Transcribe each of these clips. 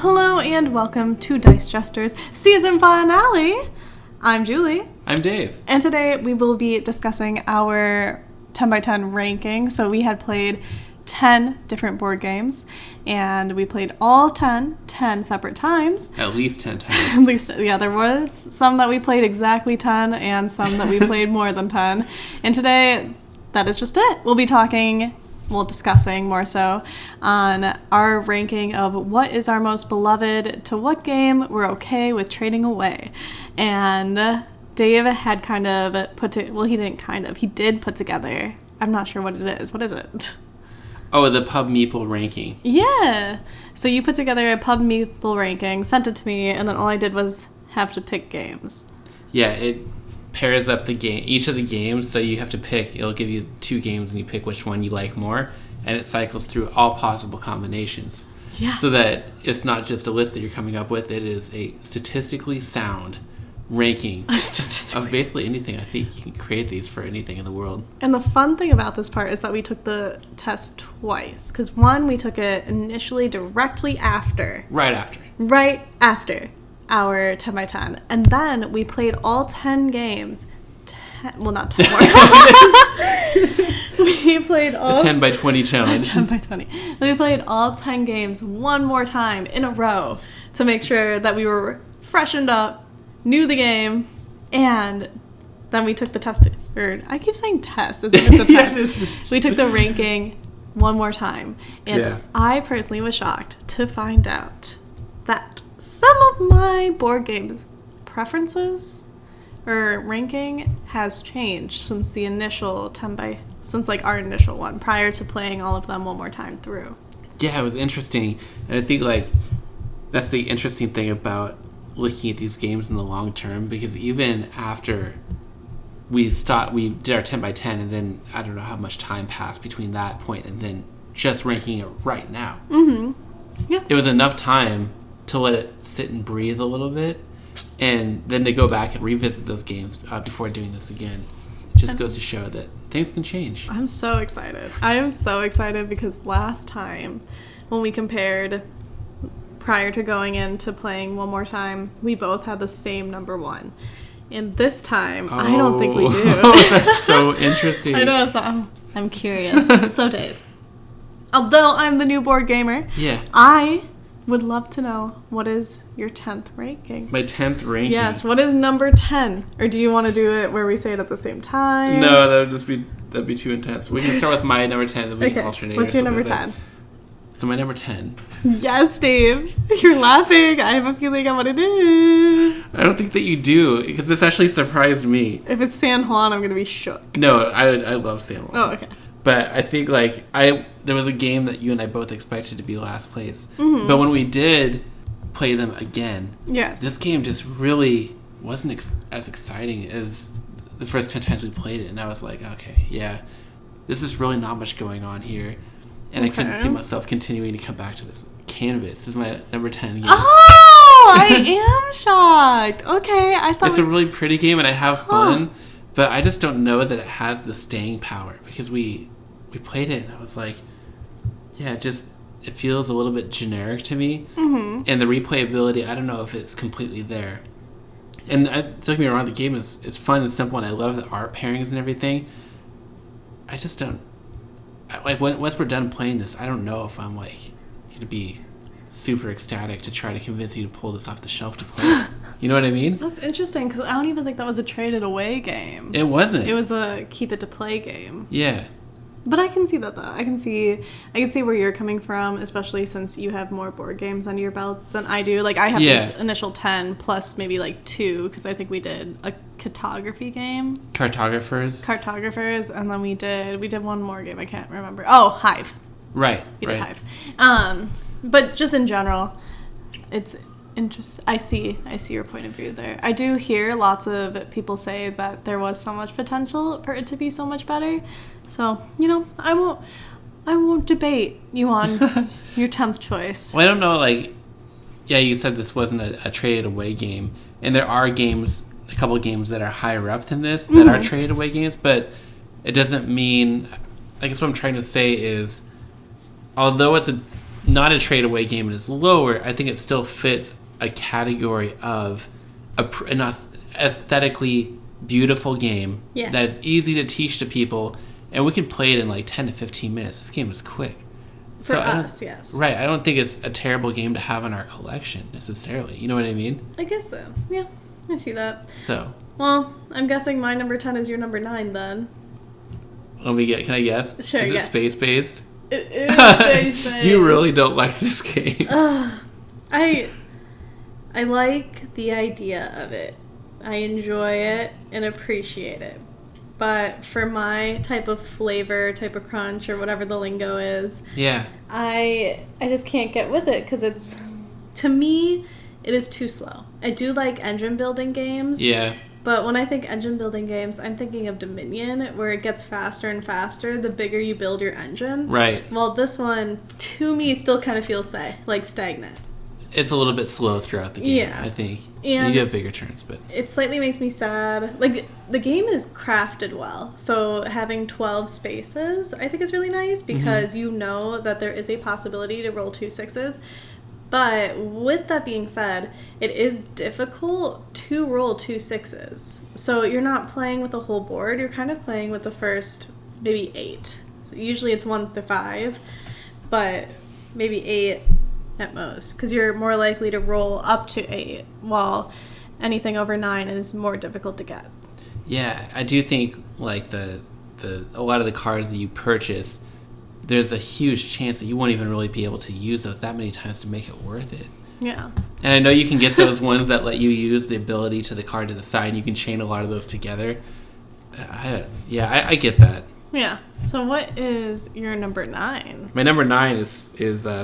Hello and welcome to Dice Jesters season finale. I'm Julie. I'm Dave. And today we will be discussing our 10x10 ranking. So we had played 10 different board games and we played all 10 separate times. At least 10 times. At least, yeah, there was some that we played exactly 10 and some that we played more than 10. And today, that is just it. We'll be discussing more so on our ranking of what is our most beloved to what game we're okay with trading away. And Dave had he did put together, I'm not sure what it is. What is it? Oh, the Pub Meeple ranking. Yeah. So you put together a Pub Meeple ranking, sent it to me, and then all I did was have to pick games. Yeah, it pairs up each of the games, so you have to pick. It'll give you 2 games and you pick which one you like more, and it cycles through all possible combinations. Yeah. So that it's not just a list that you're coming up with, it is a statistically sound ranking of basically anything. I think you can create these for anything in the world. And the fun thing about this part is that we took the test twice. Because one, we took it initially directly after. Right after our 10x10. And then we played all 10 games. Not 10 more. We played all... The 10x20 challenge. 10x20. We played all 10 games one more time in a row to make sure that we were freshened up, knew the game, and then we took the test. I keep saying test as if it's a test. We took the ranking one more time. And I personally was shocked to find out that some of my board game preferences or ranking has changed since the initial since our initial one, prior to playing all of them one more time through. Yeah, it was interesting. And I think that's the interesting thing about looking at these games in the long term, because even after we did our 10x10 and then I don't know how much time passed between that point and then just ranking it right now. Mm-hmm. Yeah. It was enough time to let it sit and breathe a little bit, and then to go back and revisit those games before doing this again. It just goes to show that things can change. I'm so excited. I am so excited because last time when we compared prior to going into playing one more time, we both had the same number 1. And this time, I don't think we do. That's so interesting. I know, so I'm curious. So Dave, although I'm the new board gamer, I would love to know, what is your 10th ranking? My 10th ranking? Yes, what is number 10? Or do you want to do it where we say it at the same time? No, that'd be too intense. We can start with my number 10, then we can alternate. What's your number 10? So my number 10. Yes, Dave. You're laughing. I have a feeling I want to do. I don't think that you do, because this actually surprised me. If it's San Juan, I'm going to be shook. No, I love San Juan. Oh, okay. But I think there was a game that you and I both expected to be last place. Mm-hmm. But when we did play them again, yes, this game just really wasn't as exciting as the first 10 times we played it. And I was like, okay, yeah, this is really not much going on here. And I couldn't see myself continuing to come back to this. Canvas is my number 10 game. Oh, I am shocked. Okay, I thought... It's a really pretty game and I have fun, but I just don't know that it has the staying power, because we played it and I was like, yeah, it feels a little bit generic to me. Mm-hmm. And the replayability, I don't know if it's completely there. And don't get me wrong, the game is fun and simple and I love the art pairings and everything. I just don't... once we're done playing this, I don't know if I'm going to be super ecstatic to try to convince you to pull this off the shelf to play. You know what I mean? That's interesting, because I don't even think that was a traded away game. It wasn't. It was a keep it to play game. Yeah. But I can see that, though. I can see where you're coming from, especially since you have more board games under your belt than I do. I have this initial 10 plus maybe 2, because I think we did a cartography game. Cartographers, and then we did one more game. I can't remember. Oh, Hive. Right. We did Hive. But just in general, it's interesting. I see your point of view there. I do hear lots of people say that there was so much potential for it to be so much better. So, I won't debate you on your 10th choice. Well, I don't know, you said this wasn't a traded away game, and there are games, a couple of games that are higher up than this that are traded away games, but it doesn't mean, I guess what I'm trying to say is, although it's a not a trade away game and is lower, I think it still fits a category of an aesthetically beautiful game that is easy to teach to people, and we can play it in like 10 to 15 minutes. This game is quick. For us, yes. Right. I don't think it's a terrible game to have in our collection necessarily. You know what I mean? I guess so. Yeah, I see that. So. Well, I'm guessing my number 10 is your number 9 then. Can I guess? Sure, is it space-based? It is space-based. You really don't like this game. I like the idea of it. I enjoy it and appreciate it. But for my type of flavor, type of crunch, or whatever the lingo is, yeah, I just can't get with it because to me, it is too slow. I do like engine building games. Yeah. But when I think engine building games, I'm thinking of Dominion, where it gets faster and faster the bigger you build your engine. Right. Well, this one, to me, still kind of feels, like stagnant. It's a little bit slow throughout the game, I think. And you do have bigger turns, but... It slightly makes me sad. Like, the game is crafted well. So having 12 spaces, I think is really nice because you know that there is a possibility to roll 2 6s. But with that being said, it is difficult to roll 2 6s. So you're not playing with the whole board. You're kind of playing with the first maybe 8. So usually it's 1 to 5, but maybe 8 at most, because you're more likely to roll up to 8, while anything over 9 is more difficult to get. Yeah, I do think like a lot of the cards that you purchase, there's a huge chance that you won't even really be able to use those that many times to make it worth it. Yeah. And I know you can get those ones that let you use the ability to the card to the side, and you can chain a lot of those together. I get that. Yeah. So what is your number 9? My number 9 is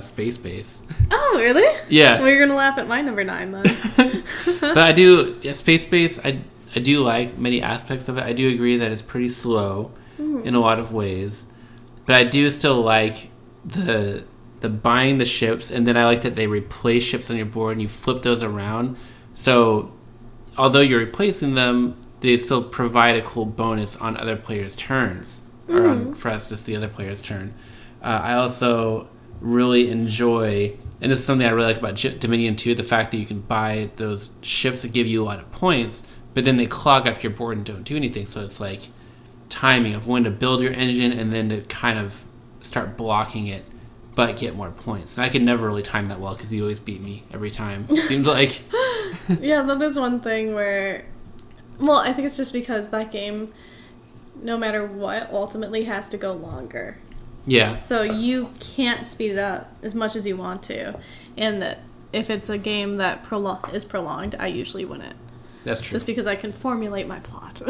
Space Base. Oh, really? Yeah. Well, you're gonna laugh at my number 9 then. But I do, Space Base, I do like many aspects of it. I do agree that it's pretty slow in a lot of ways. But I do still like the buying the ships, and then I like that they replace ships on your board and you flip those around. So although you're replacing them, they still provide a cool bonus on other players' turns. Or on, for us, just the other player's turn. I also really enjoy, and this is something I really like about Dominion 2, the fact that you can buy those ships that give you a lot of points, but then they clog up your board and don't do anything. So it's like timing of when to build your engine and then to kind of start blocking it, but get more points. And I could never really time that well because you always beat me every time, it seemed like. Yeah, that is one thing where... Well, I think it's just because that game, no matter what, ultimately has to go longer. Yeah. So you can't speed it up as much as you want to. And if it's a game that is prolonged, I usually win it. That's true. Just because I can formulate my plot.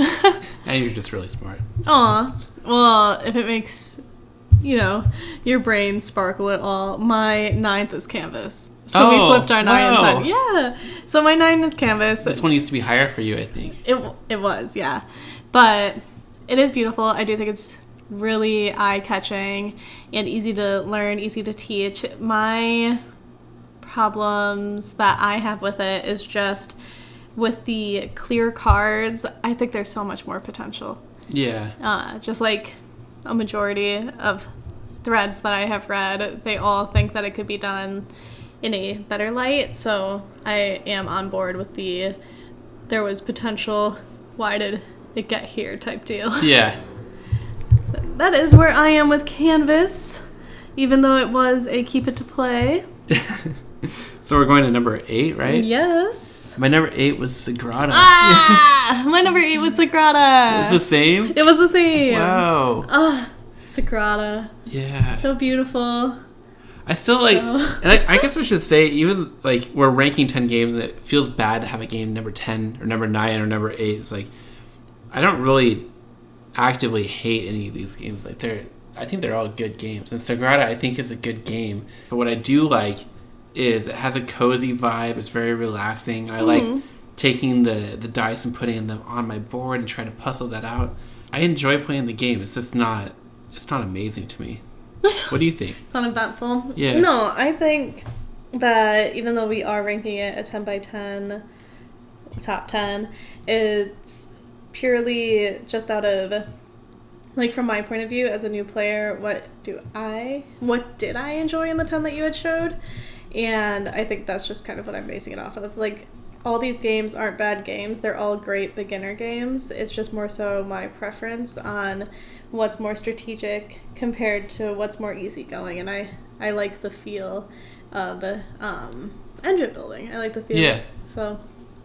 And you're just really smart. Aw. Well, if it makes, your brain sparkle at all, my 9th is Canvas. So we flipped our 9 wow. inside. Yeah. So my 9 is Canvas. This one used to be higher for you, I think. It was, yeah. But it is beautiful. I do think it's really eye-catching and easy to learn, easy to teach. My problems that I have with it is just with the clear cards, I think there's so much more potential. Yeah. Just like a majority of threads that I have read, they all think that it could be done in a better light. So I am on board with there was potential, why did it get here type deal. Yeah. So that is where I am with Canvas, even though it was a keep it to play. So we're going to number 8, right? Yes. My number 8 was Sagrada. My number 8 was Sagrada. It was the same? It was the same. Wow. Sagrada. Yeah. So beautiful. I still and I guess I should say, even like we're ranking 10 games and it feels bad to have a game number 10 or number 9 or number 8. It's like, I don't really actively hate any of these games. Like I think they're all good games. And Sagrada, I think, is a good game. But what I do like is it has a cozy vibe. It's very relaxing. I like taking the dice and putting them on my board and trying to puzzle that out. I enjoy playing the game. It's just not amazing to me. What do you think? It's not eventful. Yeah. No, I think that even though we are ranking it a 10 by 10 top 10, it's purely just out of like from my point of view as a new player, what did I enjoy in the 10 that you had showed? And I think that's just kind of what I'm basing it off of. Like, all these games aren't bad games. They're all great beginner games. It's just more so my preference on what's more strategic compared to what's more easygoing. And I like the feel of engine building. I like the feel. Yeah. So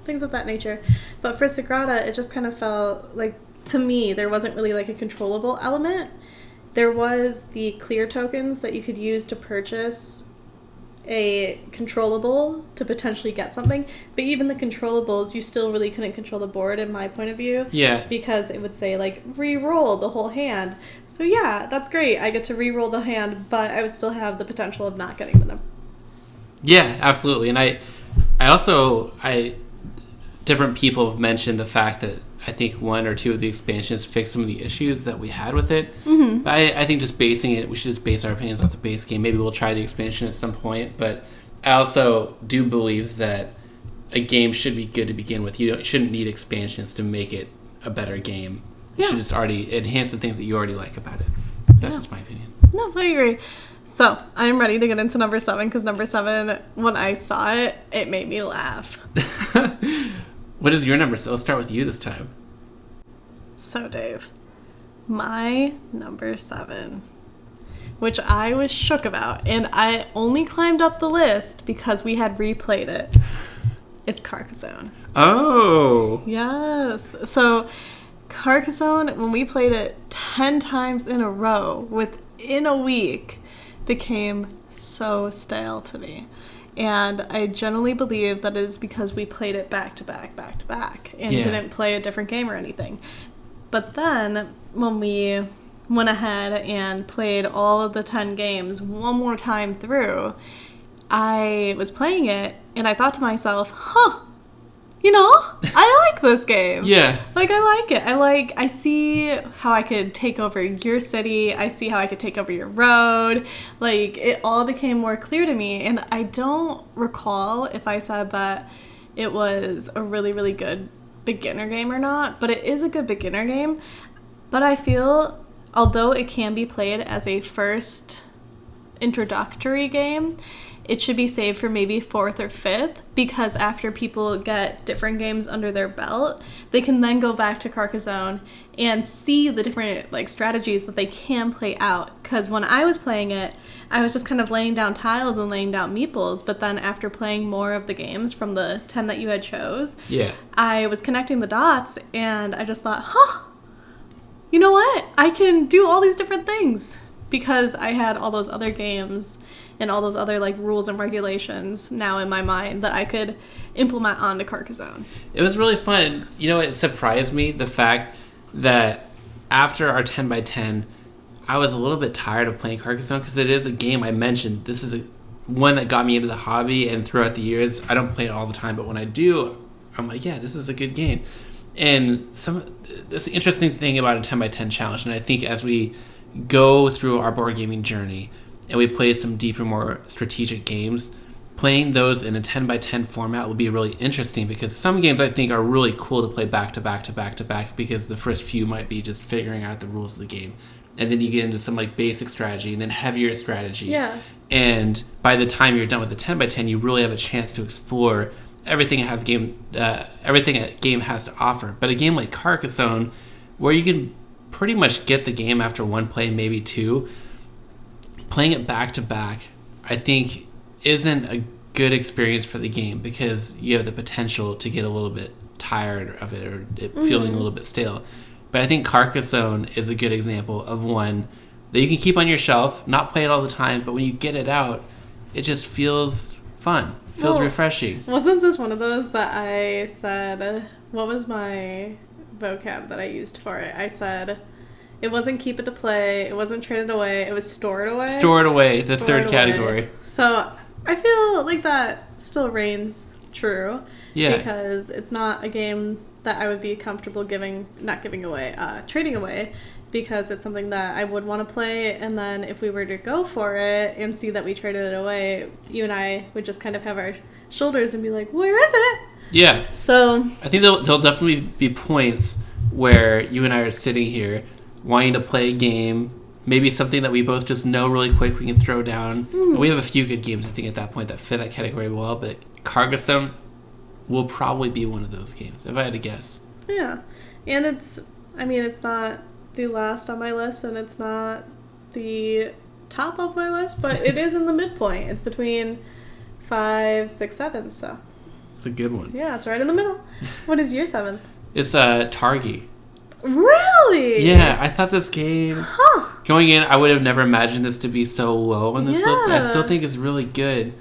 things of that nature. But for Sagrada, it just kind of felt like, to me, there wasn't really like a controllable element. There was the clear tokens that you could use to purchase a controllable to potentially get something, but even the controllables, you still really couldn't control the board in my point of view. Yeah. Because it would say, like, re-roll the whole hand. So yeah, that's great. I get to re-roll the hand, but I would still have the potential of not getting the number. Yeah, absolutely. And I also different people have mentioned the fact that I think one or two of the expansions fixed some of the issues that we had with it. Mm-hmm. But I think just basing it, we should just base our opinions off the base game. Maybe we'll try the expansion at some point. But I also do believe that a game should be good to begin with. You shouldn't need expansions to make it a better game. You should just already enhance the things that you already like about it. That's just my opinion. No, I agree. So I'm ready to get into number 7, because number 7, when I saw it, it made me laugh. What is your number? So let's start with you this time. So, Dave, my number 7, which I was shook about, and I only climbed up the list because we had replayed it. It's Carcassonne. Oh. Yes. So, Carcassonne, when we played it 10 times in a row within a week, became so stale to me. And I generally believe that is because we played it back to back, and didn't play a different game or anything. But then, when we went ahead and played all of the 10 games one more time through, I was playing it, and I thought to myself, I like this game. Yeah. Like, I like it. I see how I could take over your city. I see how I could take over your road. Like, it all became more clear to me. And I don't recall if I said that it was a really, really good beginner game or not, but it is a good beginner game. But I feel, although it can be played as a first introductory game, it should be saved for maybe 4th or 5th, because after people get different games under their belt, they can then go back to Carcassonne and see the different strategies that they can play out. Because when I was playing it, I was just kind of laying down tiles and laying down meeples, but then after playing more of the games from the 10 that you had chose, I was connecting the dots, and I just thought, you know what? I can do all these different things, because I had all those other games and all those other rules and regulations now in my mind that I could implement onto Carcassonne. It was really fun. It surprised me, the fact that after our 10x10, I was a little bit tired of playing Carcassonne, because it is a game I mentioned. This is one that got me into the hobby, and throughout the years, I don't play it all the time, but when I do, I'm like, yeah, this is a good game. And that's the interesting thing about a 10x10 challenge, and I think as we go through our board gaming journey, and we play some deeper, more strategic games, playing those in a 10x10 format will be really interesting, because some games I think are really cool to play back to back to back to back, because the first few might be just figuring out the rules of the game. And then you get into some basic strategy, and then heavier strategy. Yeah. And by the time you're done with the 10x10, you really have a chance to explore everything everything a game has to offer. But a game like Carcassonne, where you can pretty much get the game after one play, maybe two, playing it back to back, I think, isn't a good experience for the game, because you have the potential to get a little bit tired of it, or it feeling a little bit stale. But I think Carcassonne is a good example of one that you can keep on your shelf, not play it all the time, but when you get it out, it just feels fun, feels refreshing. Wasn't this one of those that I said, what was my vocab that I used for it? I said, it wasn't keep it to play, it wasn't trade it away, it was store it away. Store it away, the third category. So I feel like that still reigns true. Yeah. Because it's not a game that I would be comfortable trading away, because it's something that I would want to play, and then if we were to go for it and see that we traded it away, you and I would just kind of have our shoulders and be like, where is it? Yeah. So I think there'll definitely be points where you and I are sitting here wanting to play a game, maybe something that we both just know really quick we can throw down. We have a few good games, I think, at that point that fit that category well, but Carcassonne will probably be one of those games, if I had to guess. Yeah. And it's not the last on my list, and it's not the top of my list, but it is in the midpoint. It's between 5, 6, 7, so. It's a good one. Yeah, it's right in the middle. What is your 7th? It's Targi. Really? Yeah, I thought this game, going in, I would have never imagined this to be so low on this list, but I still think it's really good.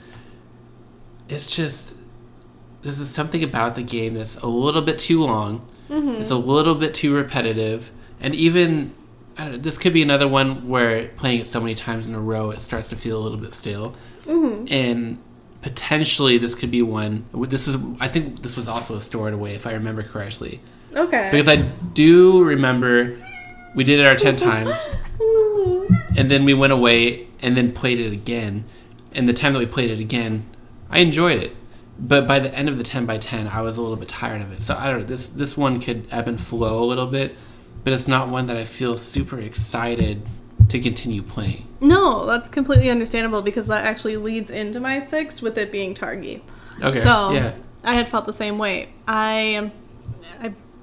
It's just, there's just something about the game that's a little bit too long. It's a little bit too repetitive. And even, I don't know, this could be another one where playing it so many times in a row, it starts to feel a little bit stale. And potentially this could be one, I think this was also a Store It Away, if I remember correctly. Okay. Because I do remember we did it our 10 times, and then we went away and then played it again. And the time that we played it again, I enjoyed it. But by the end of the 10 by 10, I was a little bit tired of it. So I don't know, this one could ebb and flow a little bit, but it's not one that I feel super excited to continue playing. No, that's completely understandable, because that actually leads into my 6 with it being Targi. Okay. So yeah. I had felt the same way. I'm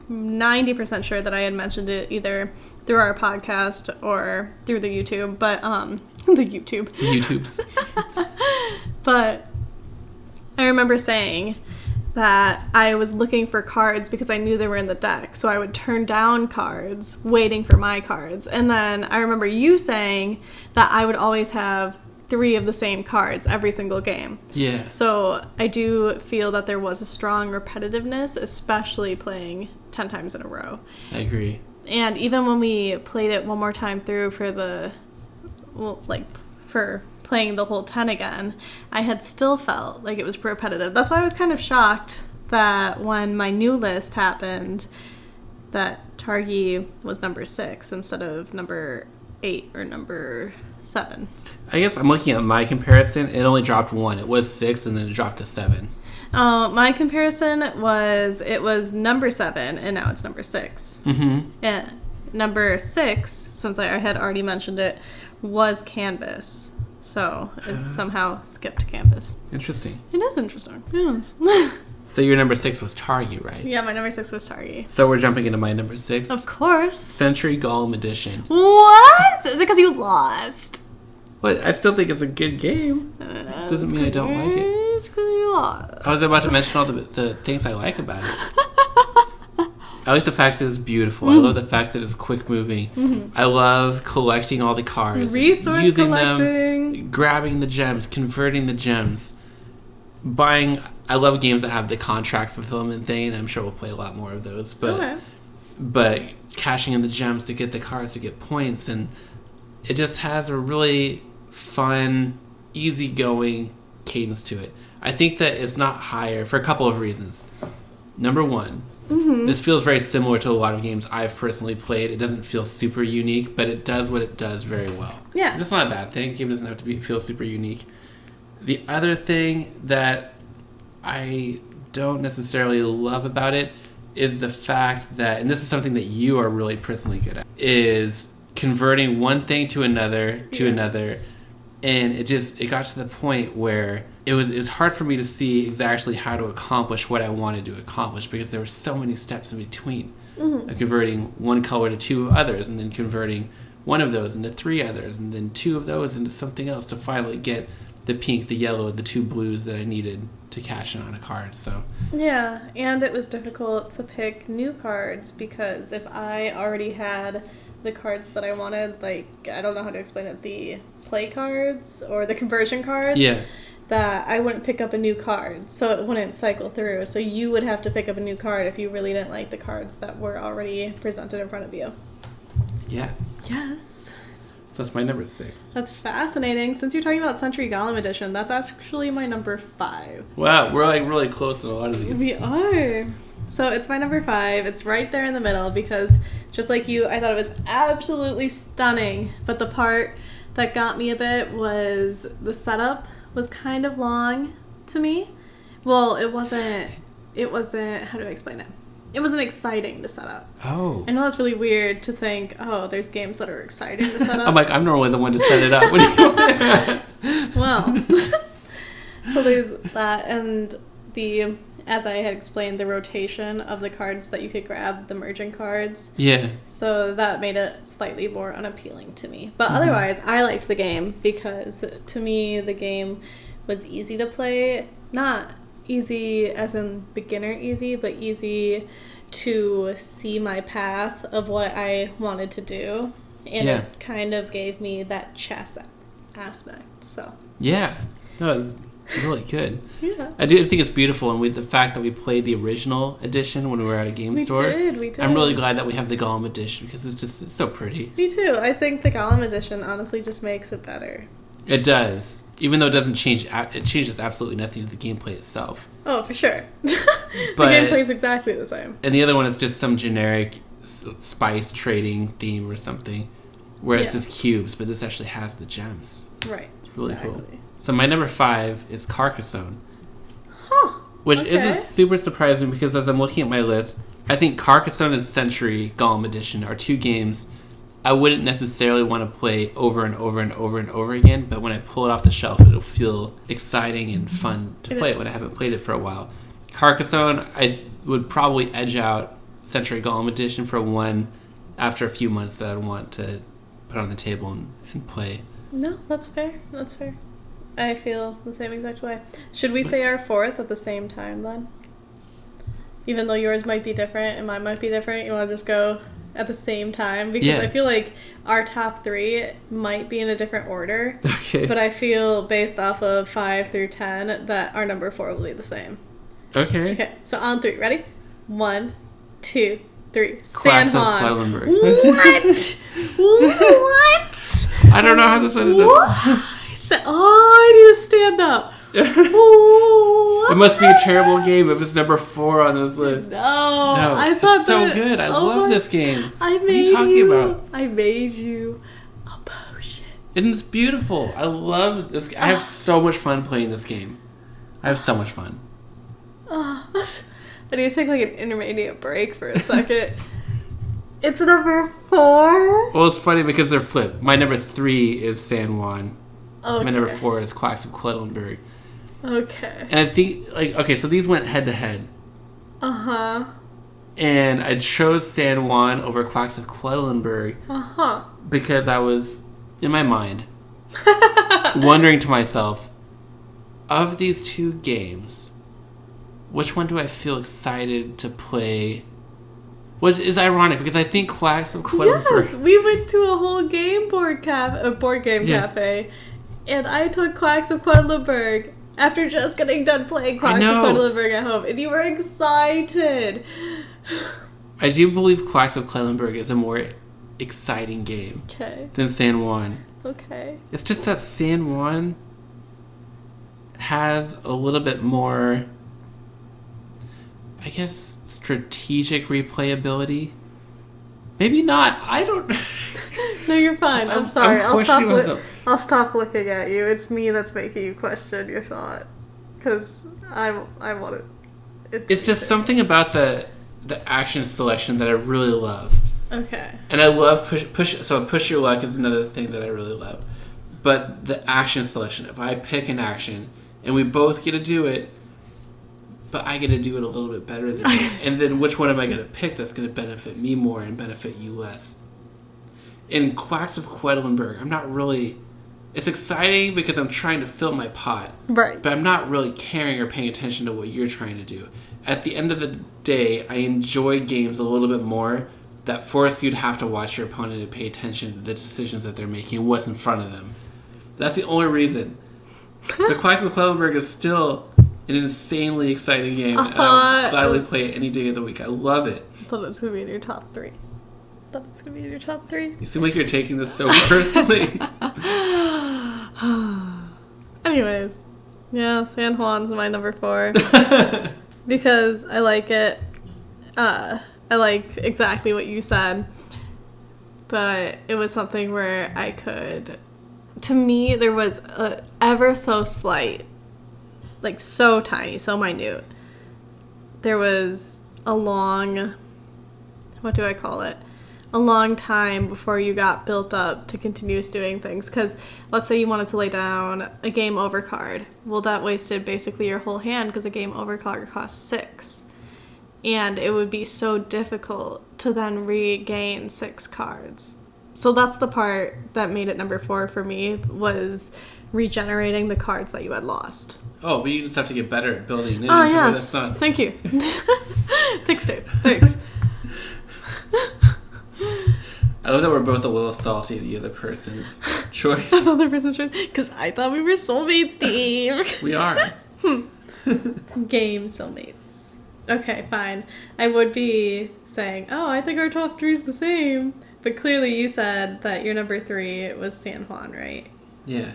90% sure that I had mentioned it either through our podcast or through the YouTube, but the YouTubes. But I remember saying that I was looking for cards because I knew they were in the deck, so I would turn down cards waiting for my cards. And then I remember you saying that I would always have 3 of the same cards every single game. Yeah. So I do feel that there was a strong repetitiveness, especially playing 10 times in a row. I agree. And even when we played it one more time through for playing the whole 10 again, I had still felt like it was repetitive. That's why I was kind of shocked that when my new list happened, that Targi was number 6 instead of number 8 or number 7. I guess I'm looking at my comparison. It only dropped 1. It was 6, and then it dropped to 7. My comparison it was number 7, and now it's number 6. And number 6, since I had already mentioned it, was Canvas. So it somehow skipped Canvas. Interesting. It is interesting. Yes. So your number 6 was Targi, right? Yeah, my number 6 was Targi. So we're jumping into my number 6. Of course. Century Golem Edition. What? Is it because you lost? But I still think it's a good game. Doesn't mean I don't like it. It's because you lost. I was about to mention all the things I like about it. I like the fact that it's beautiful. I love the fact that it's quick moving. I love collecting all the cards. Resource using collecting. them, grabbing the gems, converting the gems. I love games that have the contract fulfillment thing, and I'm sure we'll play a lot more of those. But cashing in the gems to get the cards, to get points, and it just has a really fun, easygoing cadence to it. I think that it's not higher for a couple of reasons. Number one, this feels very similar to a lot of games I've personally played. It doesn't feel super unique, but it does what it does very well. Yeah. That's not a bad thing. A game doesn't have to feel super unique. The other thing that I don't necessarily love about it is the fact that, and this is something that you are really personally good at, is converting one thing to another, and it got to the point where it was hard for me to see exactly how to accomplish what I wanted to accomplish, because there were so many steps in between. Converting one color to 2 others, and then converting one of those into 3 others, and then 2 of those into something else to finally get the pink, the yellow, the 2 blues that I needed to cash in on a card. So yeah, and it was difficult to pick new cards, because if I already had the cards that I wanted, like, I don't know how to explain it, the play cards or the conversion cards, that I wouldn't pick up a new card, so it wouldn't cycle through. So you would have to pick up a new card if you really didn't like the cards that were already presented in front of you. Yeah. Yes. So that's my number 6. That's fascinating. Since you're talking about Century Golem Edition, that's actually my number 5. Wow, we're like really close in a lot of these. We are. So it's my number 5. It's right there in the middle, because just like you, I thought it was absolutely stunning. But the part that got me a bit was the setup was kind of long to me. Well, it wasn't, how do I explain it? it wasn't exciting to set up. Oh. I know that's really weird to think, oh, there's games that are exciting to set up. I'm like, I'm normally the one to set it up. What do you Well, so there's that, and as I had explained, the rotation of the cards that you could grab, the merging cards. Yeah. So that made it slightly more unappealing to me. But otherwise, I liked the game because, to me, the game was easy to play. Not easy as in beginner easy, but easy to see my path of what I wanted to do. And it kind of gave me that chess aspect. So yeah, that was really good. Yeah, I do think it's beautiful, and with the fact that we played the original edition when we were at a game store. We did. I'm really glad that we have the Gollum edition because it's so pretty. Me too. I think the Gollum edition honestly just makes it better. It does. Even though it doesn't change, it changes absolutely nothing to the gameplay itself. Oh, for sure. The But- gameplay is exactly the same. And the other one is just some generic spice trading theme or something, where it's just cubes, but this actually has the gems. Right. It's really cool. Exactly. So my number 5 is Carcassonne. Huh. Which Okay. isn't super surprising because as I'm looking at my list, I think Carcassonne and Century Gollum Edition are two games I wouldn't necessarily want to play over and over and over and over again, but when I pull it off the shelf, it'll feel exciting and fun to play it when I haven't played it for a while. Carcassonne, I would probably edge out Century Gollum Edition for one after a few months that I'd want to put on the table and play. No, that's fair. That's fair. I feel the same exact way. Should we say our fourth at the same time then? Even though yours might be different and mine might be different, you want to just go at the same time? Because I feel like our top 3 might be in a different order. Okay. But I feel based off of 5 through 10 that our number 4 will be the same. Okay. Okay, so on 3. Ready? 1, 2, 3. Quacks San of Juan. Quedlinburg. What? What? I don't know how this one is done. What? Oh, I need to stand up. It must be a terrible game if it's number 4 on this list. No, I thought it's so good. I love this game. I made what are you talking about? I made you a potion. And it's beautiful. I love this. I have so much fun playing this game. I have so much fun. I need to take like an intermediate break for a second. It's number 4. Well, it's funny because they're flipped. My number 3 is San Juan. Okay. My number 4 is Quacks of Quedlinburg. Okay. And I think, so these went head to head. Uh-huh. And I chose San Juan over Quacks of Quedlinburg. Uh-huh. Because I was, in my mind, wondering to myself, of these two games, which one do I feel excited to play? Which is ironic because I think Quacks of Quedlinburg. Yes, we went to a whole board game cafe, and I took Quacks of Quedlinburg after just getting done playing Quacks of Quedlinburg at home, and you were excited. I do believe Quacks of Quedlinburg is a more exciting game than San Juan. Okay. It's just that San Juan has a little bit more, I guess, strategic replayability. Maybe not. I don't. No, you're fine. I'm sorry. I'll stop myself. looking at you. It's me that's making you question your thought, because I want it. It's just something about the action selection that I really love. Okay. And I love push your luck is another thing that I really love. But the action selection, if I pick an action and we both get to do it, but I get to do it a little bit better than you, and then which one am I going to pick that's going to benefit me more and benefit you less? In Quacks of Quedlinburg, I'm not really... It's exciting because I'm trying to fill my pot. Right. But I'm not really caring or paying attention to what you're trying to do. At the end of the day, I enjoy games a little bit more that force you to have to watch your opponent and pay attention to the decisions that they're making and what's in front of them. That's the only reason. The Quacks of Quedlinburg is still an insanely exciting game, and I would gladly play it any day of the week. I love it. I thought it was going to be in your top 3. You seem like you're taking this so personally. Anyways, yeah, San Juan's my number 4 because I like it. I like exactly what you said, but it was something where I could. To me, there was a ever so slight, like so tiny, so minute. There was a long, what do I call it? A long time before you got built up to continue doing things. Because let's say you wanted to lay down a game over card. Well, that wasted basically your whole hand because a game over card costs 6. And it would be so difficult to then regain 6 cards. So that's the part that made it number 4 for me, was regenerating the cards that you had lost. Oh, but you just have to get better at building an Oh, inventory. yes. That's not... Thank you. Thanks, Dave. Thanks. I love that we're both a little salty at the other person's choice. Other person's choice. Because I thought we were soulmates, Steve. We are. Game soulmates. Okay, fine. I would be saying, oh, I think our top 3 is the same. But clearly you said that your number 3 was San Juan, right? Yeah.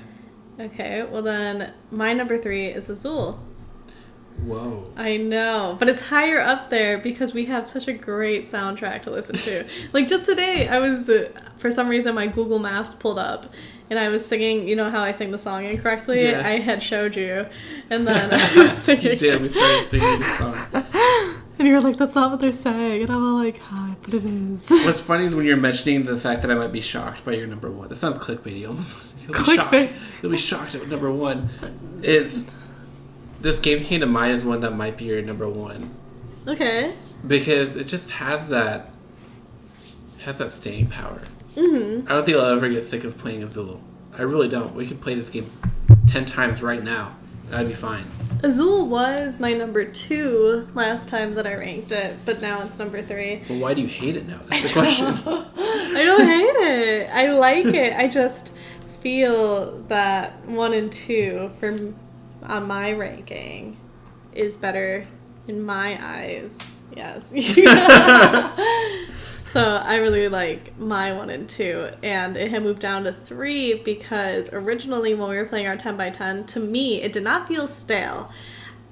Okay, well then, my number 3 is Azul. Whoa. I know, but it's higher up there because we have such a great soundtrack to listen to. Like, just today, I was, for some reason, my Google Maps pulled up, and I was singing, you know how I sing the song incorrectly? Yeah. I had showed you, and then I was singing. You did, we started singing the song. And you were like, that's not what they're saying. And I'm all like, hi, but it is. What's funny is when you're mentioning the fact that I might be shocked by your number 1. That sounds clickbaity. You'll be shocked. You'll be shocked at number 1. This game came to mind as one that might be your number 1. Okay. Because it just has that staying power. Mm-hmm. I don't think I'll ever get sick of playing Azul. I really don't. We could play this game 10 times right now, and I'd be fine. Azul was my number 2 last time that I ranked it, but now it's number 3. Well, why do you hate it now? That's the question. I don't hate it. I like it. I just feel that 1 and 2 on my ranking is better in my eyes. Yes. So I really like my 1 and 2, and it had moved down to 3 because originally when we were playing our 10x10, to me it did not feel stale,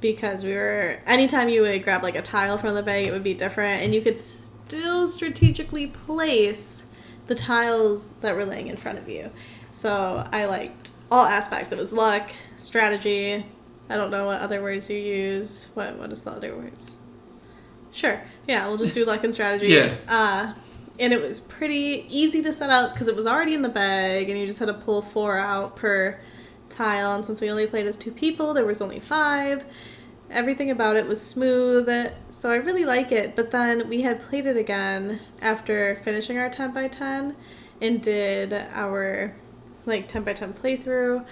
because anytime you would grab like a tile from the bag, it would be different, and you could still strategically place the tiles that were laying in front of you. So I liked all aspects. It was luck, strategy. I don't know what other words you use. What is the other words? Sure. Yeah, we'll just do luck and strategy. Yeah. And it was pretty easy to set up because it was already in the bag, and you just had to pull 4 out per tile. And since we only played as 2 people, there was only 5. Everything about it was smooth, so I really like it. But then we had played it again after finishing our 10x10 and did our 10x10 playthrough.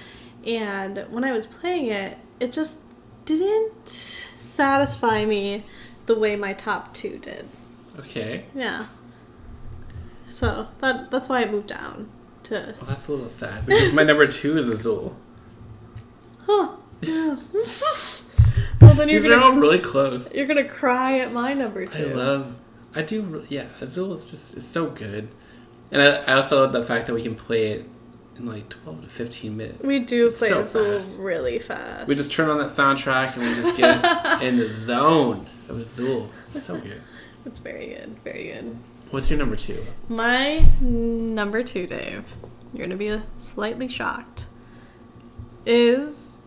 And when I was playing it, it just didn't satisfy me the way my top 2 did. Okay. Yeah. So that's why it moved down to... Well, that's a little sad, because my number 2 is Azul. Huh. Yes. Well, then These are all really close. You're gonna cry at my number 2. Azul is it's so good. And I also love the fact that we can play it in 12 to 15 minutes. We do play so Azul fast. really fast. We just turn on that soundtrack and we just get in the zone of Azul. It's so good. It's very good, very good. What's your number 2? My number 2, Dave, you're gonna be slightly shocked, is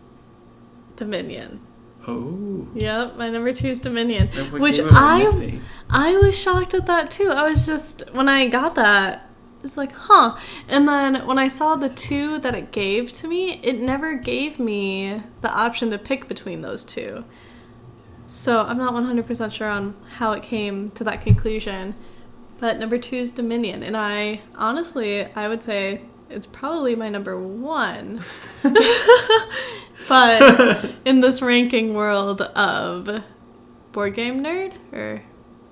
Dominion. Oh. Yep, my number 2 is Dominion. Which I was shocked at that too. I was just, when I got that, it's like, huh. And then when I saw the 2 that it gave to me, it never gave me the option to pick between those 2. So I'm not 100% sure on how it came to that conclusion. But number 2 is Dominion. And I would say it's probably my number 1. But in this ranking world of Board Game Nerd, or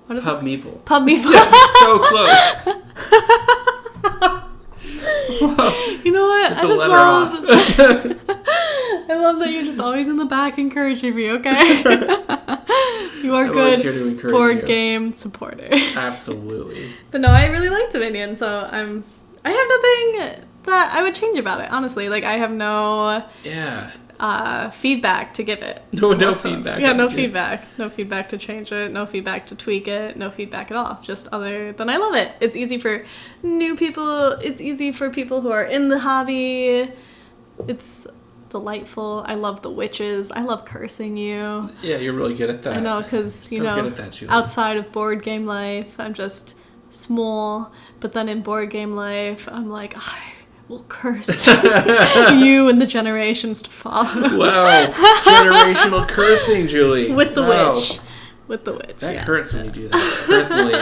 what is Pub it? Meeple. Pub Meeple. Yeah, so close. Whoa. You know what? Just I just love. I love that you're just always in the back encouraging me. Okay, you are good board game supporter. Absolutely. But no, I really like Dominion, so I have nothing that I would change about it. Honestly, I have no feedback to give it. No feedback. Yeah, no feedback. No feedback to change it. No feedback to tweak it. No feedback at all. Just other than I love it. It's easy for new people. It's easy for people who are in the hobby. It's delightful. I love the witches. I love cursing you. Yeah, you're really good at that. I know, because, you So know, good at that, Julie. outside of board game life, I'm just small. But then in board game life, I'm like, I will curse you and the generations to follow. Wow. Generational cursing, Julie. With the Wow. witch. With the witch, That yeah. hurts when you do that. Personally,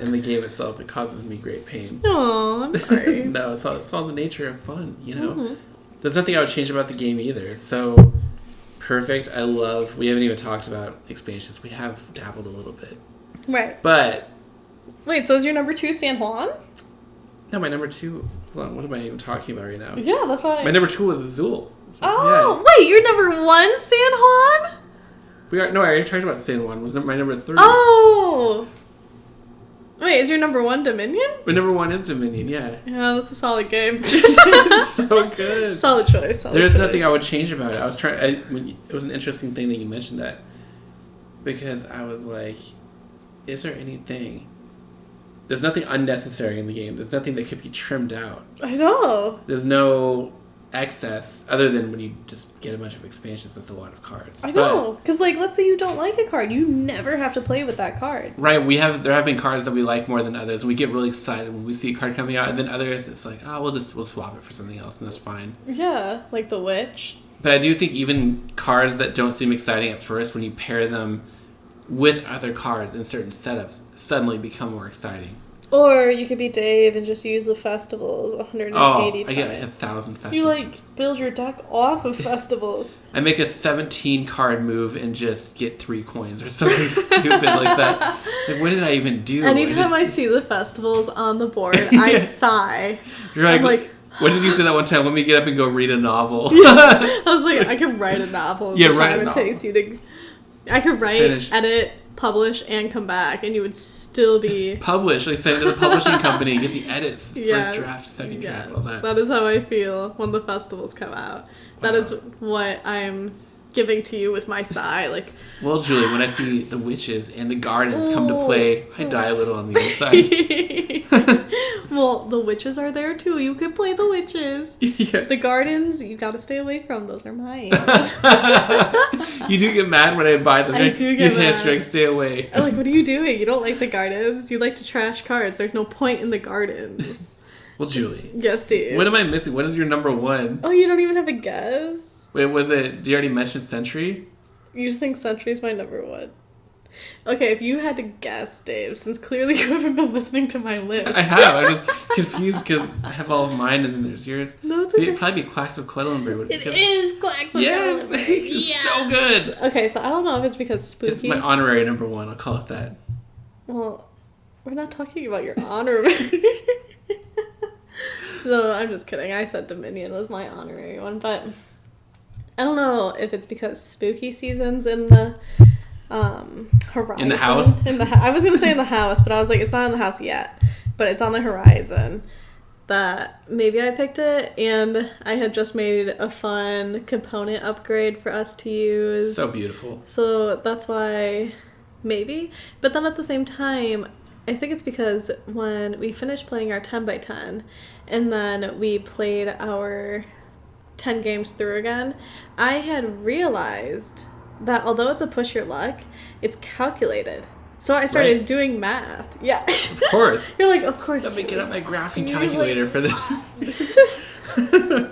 in the game itself, it causes me great pain. Oh, I'm sorry. No, it's all the nature of fun, you know? Mm-hmm. There's nothing I would change about the game either. It's so perfect. We haven't even talked about expansions. We have dabbled a little bit. Right. But... Wait, so is your number 2 San Juan? No, my number 2... Hold on, what am I even talking about right now? Yeah, that's why. My number 2 was Azul. Oh, wait, your number 1 San Juan? No, I already talked about San Juan. Was my number 3. Oh! Wait, is your number 1 Dominion? My number 1 is Dominion, yeah. Yeah, that's a solid game. So good. Solid choice. There's nothing I would change about it. I was trying... it was an interesting thing that you mentioned that. Because I was like, is there anything... There's nothing unnecessary in the game. There's nothing that could be trimmed out. I know. There's no excess, other than when you just get a bunch of expansions. That's a lot of cards. I know. Because, like, let's say you don't like a card. You never have to play with that card. Right. There have been cards that we like more than others. We get really excited when we see a card coming out. And then others, it's like, oh, we'll swap it for something else. And that's fine. Yeah, like the Witch. But I do think even cards that don't seem exciting at first, when you pair them with other cards in certain setups, suddenly become more exciting. Or you could be Dave and just use the festivals 180 times. I get like 1,000 festivals. You, like, build your deck off of festivals. I make a 17 card move and just get 3 coins or something stupid like that. Like, what did I even do? Anytime I see the festivals on the board, I sigh. You're I'm like, what did you say that one time? Let me get up and go read a novel. I was like, I can write a novel in the time it takes you to... I could write, edit, publish, and come back, and you would still be... Publish. Like, send it to the publishing company, get the edits, first draft, second draft, all that. That is how I feel when the festivals come out. That is what I'm giving to you with my sigh. Like, well, Julie, when I see the witches and the gardens come to play, I die a little on the inside. Well, the witches are there too. You could play the witches. Yeah. The gardens, you gotta stay away from. Those are mine. You do get mad when I buy them. I do get mad. Like, stay away. I'm like, what are you doing? You don't like the gardens? You like to trash cards. There's no point in the gardens. Well, Julie. Yes, Steve. What am I missing? What is your number 1? Oh, you don't even have a guess? Wait, was it... Did you already mention Century? You think Century's my number 1? Okay, if you had to guess, Dave, since clearly you haven't been listening to my list. I have. I'm just confused because I have all of mine and then there's yours. No, it's okay. It'd probably be Quacks of Quedlinburg. It is Quacks of Yes! Quedlinburg. It's so good! Okay, so I don't know if it's because Spooky... It's my honorary number 1. I'll call it that. Well, we're not talking about your honorary. No, I'm just kidding. I said Dominion was my honorary one, but I don't know if it's because spooky season's in the horizon. In the house? I was going to say in the house, but I was like, it's not in the house yet, but it's on the horizon. That maybe I picked it, and I had just made a fun component upgrade for us to use. So beautiful. So that's why, maybe. But then at the same time, I think it's because when we finished playing our 10x10, and then we played our 10 games through again, I had realized that although it's a push your luck, it's calculated. So I started doing math. Yeah. Of course. You're like, of course. Let me get out my graphing calculator for this.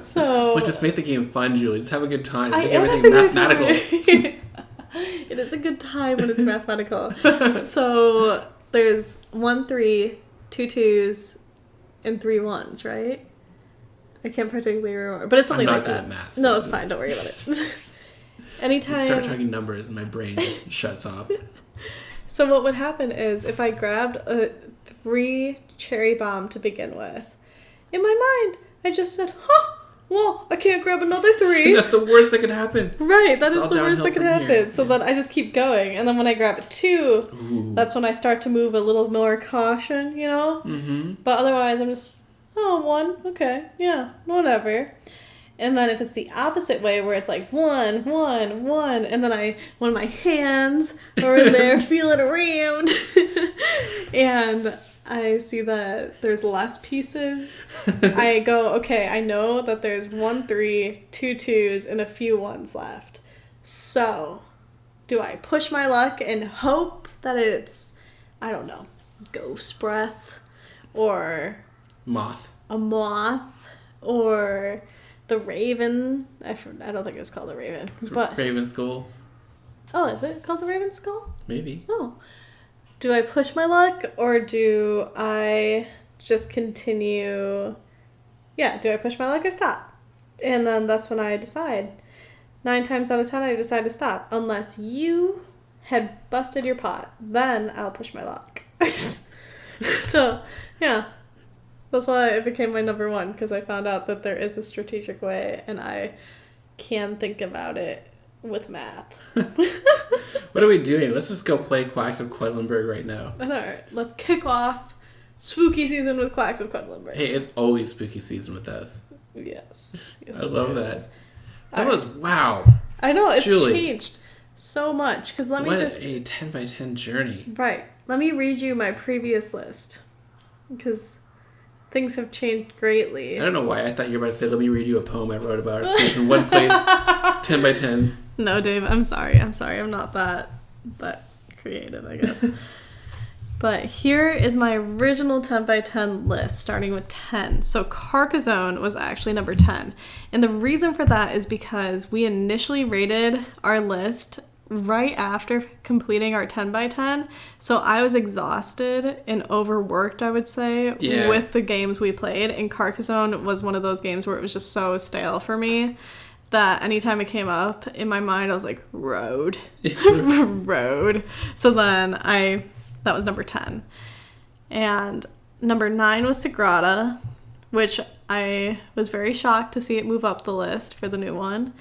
So... But just make the game fun, Julie. Just have a good time. Make everything mathematical. It is a good time when it's mathematical. So there's 1 3, 2 2s, and 3 1s, right? I can't particularly remember, but it's something like that. I'm not good at math. No, it's fine. Don't worry about it. Anytime I start talking numbers, and my brain just shuts off. So what would happen is if I grabbed a 3 cherry bomb to begin with, in my mind, I just said, well, I can't grab another 3. That's the worst that could happen. Right, that It's is all the worst downhill that could from happen. here. So then I just keep going. And then when I grab a 2, that's when I start to move a little more caution, you know? Mm-hmm. But otherwise, I'm just, 1, okay, yeah, whatever. And then if it's the opposite way, where it's like 1, 1, 1, and then one of my hands are in there feeling around, and I see that there's less pieces, I go, okay, I know that there's 1 3, 2 2s, and a few 1s left. So, do I push my luck and hope that it's, I don't know, ghost breath, or Moth. a moth, or the raven? I don't think it's called the raven, but Raven Skull. oh, is it called the raven skull? Maybe. Oh. Do I push my luck, or do I just continue? Yeah, do I push my luck or stop? And then that's when I decide. 9 times out of 10, I decide to stop. Unless you had busted your pot. Then I'll push my luck. So, yeah. That's why it became my number 1, because I found out that there is a strategic way, and I can think about it with math. What are we doing? Let's just go play Quacks of Quedlinburg right now. Alright, let's kick off spooky season with Quacks of Quedlinburg. Hey, it's always spooky season with us. Yes. I love that. That All was, wow. I know, it's Julie. changed so much. Because let me What just... a 10 by 10 journey. Right. Let me read you my previous list. Because things have changed greatly. I don't know why I thought you were about to say, let me read you a poem I wrote about it. Season 1 played 10 by 10. No, Dave, I'm sorry. I'm not that creative, I guess. But here is my original 10 by 10 list, starting with 10. So Carcassonne was actually number 10. And the reason for that is because we initially rated our list right after completing our 10 by 10. So I was exhausted and overworked, I would say, with the games we played. And Carcassonne was one of those games where it was just so stale for me that anytime it came up in my mind, I was like, road. Road. So then that was number 10. And number 9 was Sagrada, which I was very shocked to see it move up the list for the new one.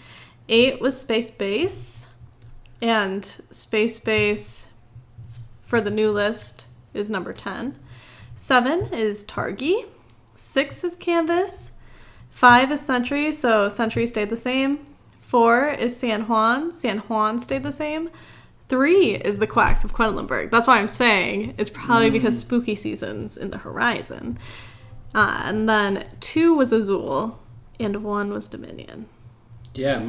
8 was Space Base. And Space Base for the new list is number 10. 7 is Targi. 6 is Canvas. 5 is Sentry, so Sentry stayed the same. 4 is San Juan. San Juan stayed the same. 3 is the Quacks of Quedlinburg. That's why I'm saying it's probably because spooky season's in the horizon. And then 2 was Azul, and 1 was Dominion. Yeah,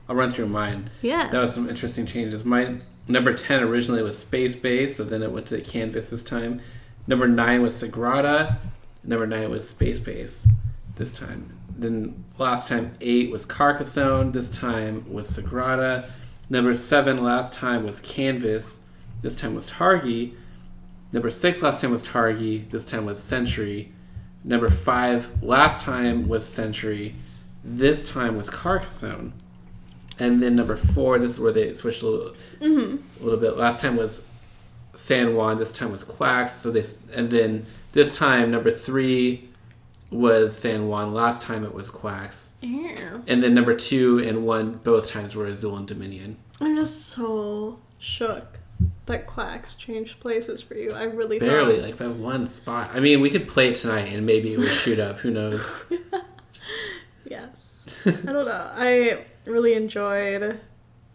I'll run through mine. Yes. That was some interesting changes. My number 10 originally was Space Base, so then it went to Canvas this time. Number 9 was Sagrada. Number 9 was Space Base this time. Then last time 8 was Carcassonne. This time was Sagrada. Number 7 last time was Canvas. This time was Targi. Number 6 last time was Targi. This time was Sentry. Number 5 last time was Sentry. This time was Carcassonne. And then number 4, this is where they switched a little bit. Last time was San Juan. This time was Quacks. And then this time number 3 was San Juan. Last time it was Quacks. Ew. And then number 2 and 1 both times were Azul and Dominion. I'm just so shook that Quacks changed places for you. I really Barely, thought... like by 1 spot. I mean, we could play it tonight and maybe it would shoot up. Who knows? Yes. I don't know. I really enjoyed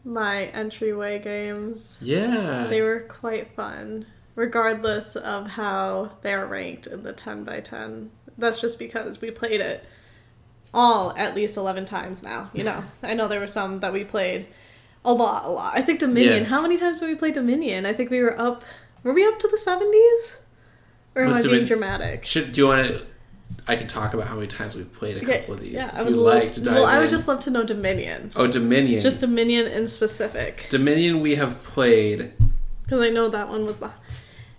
my entryway games. Yeah. They were quite fun, regardless of how they are ranked in the 10 by 10. That's just because we played it all at least 11 times now, you know. I know there were some that we played a lot. I think Dominion. Yeah. How many times did we play Dominion? I think we were up... Were we up to the 70s? Or am I being dramatic? Do you want to... I can talk about how many times we've played a couple of these. Yeah, if you'd like to dive in. I would just love to know Dominion. Oh, Dominion. Just Dominion in specific. Dominion we have played... Because I know that one was the...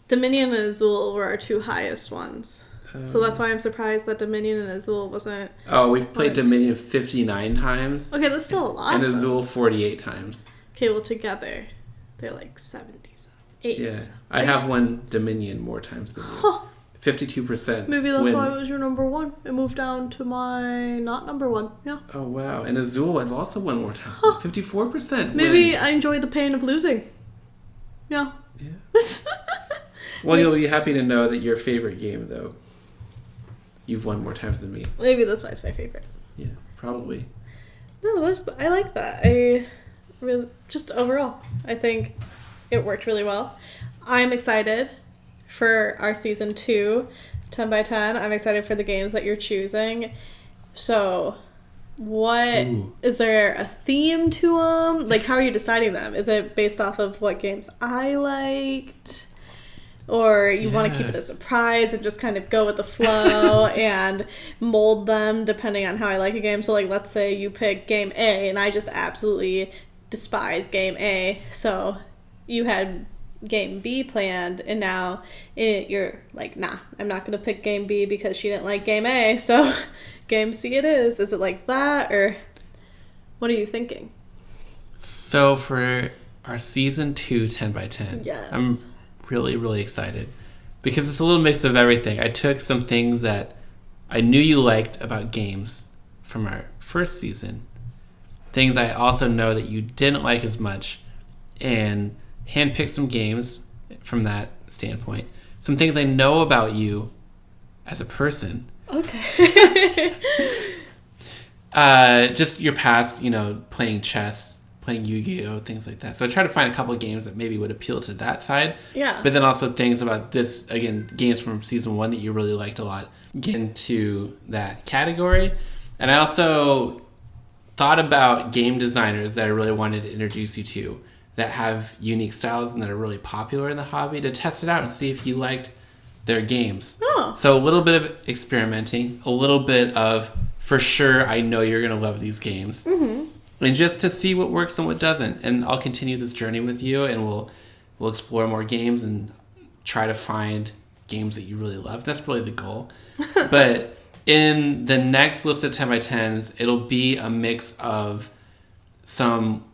Dominion and Azul were our 2 highest ones. So that's why I'm surprised that Dominion and Azul wasn't... Oh, we've played Dominion 59 times. Okay, that's still a lot. And Azul 48 times. Okay, well, together, they're like 70s. 80s. Yeah. I have won Dominion more times than you. 52%. Maybe that's why it was your number 1. It moved down to my not number 1. Yeah. Oh, wow. And Azul, I've also won more times. 54% Maybe I enjoy the pain of losing. Yeah. Yeah. Well, you'll be happy to know that your favorite game, though, you've won more times than me. Maybe that's why it's my favorite. Yeah, probably. No, I like that. I really, just overall, I think it worked really well. I'm excited for our season 2, 10 by 10. I'm excited for the games that you're choosing. So, is there a theme to them? Like, how are you deciding them? Is it based off of what games I liked? Or you want to keep it a surprise and just kind of go with the flow and mold them depending on how I like a game? So, like, let's say you pick game A and I just absolutely despise game A. So, you had game B planned, and now you're like, nah, I'm not going to pick game B because she didn't like game A, so game C it is. Is it like that, or what are you thinking? So for our season 2 10 by 10, yes. I'm really, really excited because it's a little mix of everything. I took some things that I knew you liked about games from our first season, things I also know that you didn't like as much, and handpicked some games from that standpoint. Some things I know about you as a person. Okay. Just your past, playing chess, playing Yu-Gi-Oh, things like that. So I tried to find a couple of games that maybe would appeal to that side. Yeah. But then also things about this, again, games from season 1 that you really liked a lot, get into that category. And I also thought about game designers that I really wanted to introduce you to, that have unique styles and that are really popular in the hobby, to test it out and see if you liked their games. Oh. So a little bit of experimenting, a little bit of, for sure, I know you're going to love these games. Mm-hmm. And just to see what works and what doesn't. And I'll continue this journey with you, and we'll explore more games and try to find games that you really love. That's really the goal. But in the next list of 10 by 10s, it'll be a mix of some,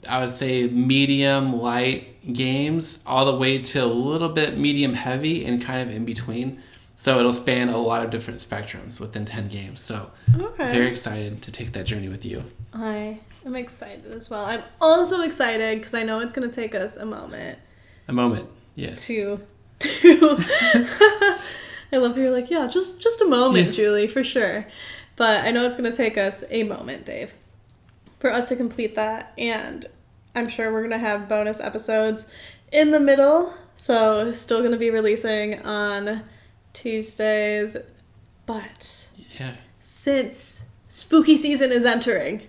I would say, medium light games all the way to a little bit medium heavy and kind of in between. So it'll span a lot of different spectrums within 10 games. So very excited to take that journey with you. I am excited as well. I'm also excited because I know it's going to take us a moment. A moment, yes. To I love how you're like, yeah, just a moment, Julie, for sure. But I know it's going to take us a moment, Dave, for us to complete that. And I'm sure we're going to have bonus episodes in the middle. So still going to be releasing on Tuesdays. But since spooky season is entering,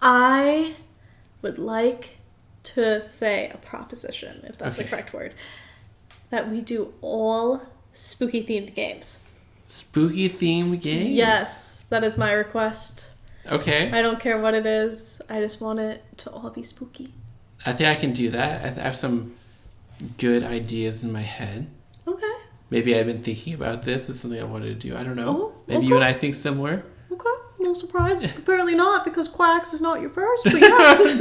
I would like to say a proposition, if that's the correct word, that we do all spooky themed games. Spooky themed games? Yes, that is my request. Okay. I don't care what it is. I just want it to all be spooky. I think I can do that. I have some good ideas in my head. Okay. Maybe I've been thinking about this. It's something I wanted to do. I don't know. Maybe you and I think similar. Okay. No surprise. Apparently not, because Quacks is not your first, but yes.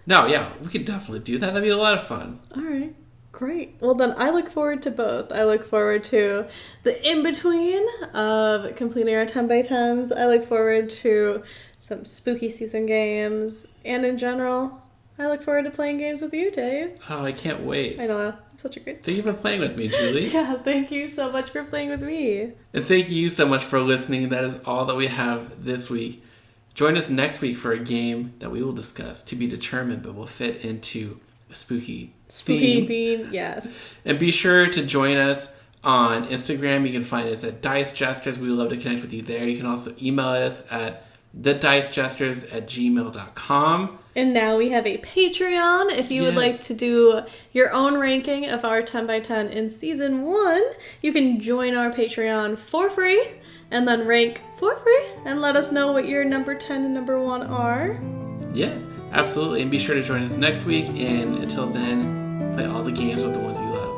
No, yeah. We could definitely do that. That'd be a lot of fun. All right. Great. Well, then I look forward to both. I look forward to the in-between of completing our 10 by 10s. I look forward to some spooky season games. And in general, I look forward to playing games with you, Dave. Oh, I can't wait. I know. Such a great Thank you for playing with me, Julie. Yeah, thank you so much for playing with me. And thank you so much for listening. That is all that we have this week. Join us next week for a game that we will discuss to be determined, but will fit into a spooky theme, yes. And be sure to join us on Instagram. You can find us at Dice Jesters. We would love to connect with you there. You can also email us at thedicejesters@gmail.com. And now we have a Patreon. If you would like to do your own ranking of our 10 by 10 in season 1, you can join our Patreon for free and then rank for free and let us know what your number 10 and number 1 are. Yeah, absolutely. And be sure to join us next week. And until then, play all the games with the ones you love.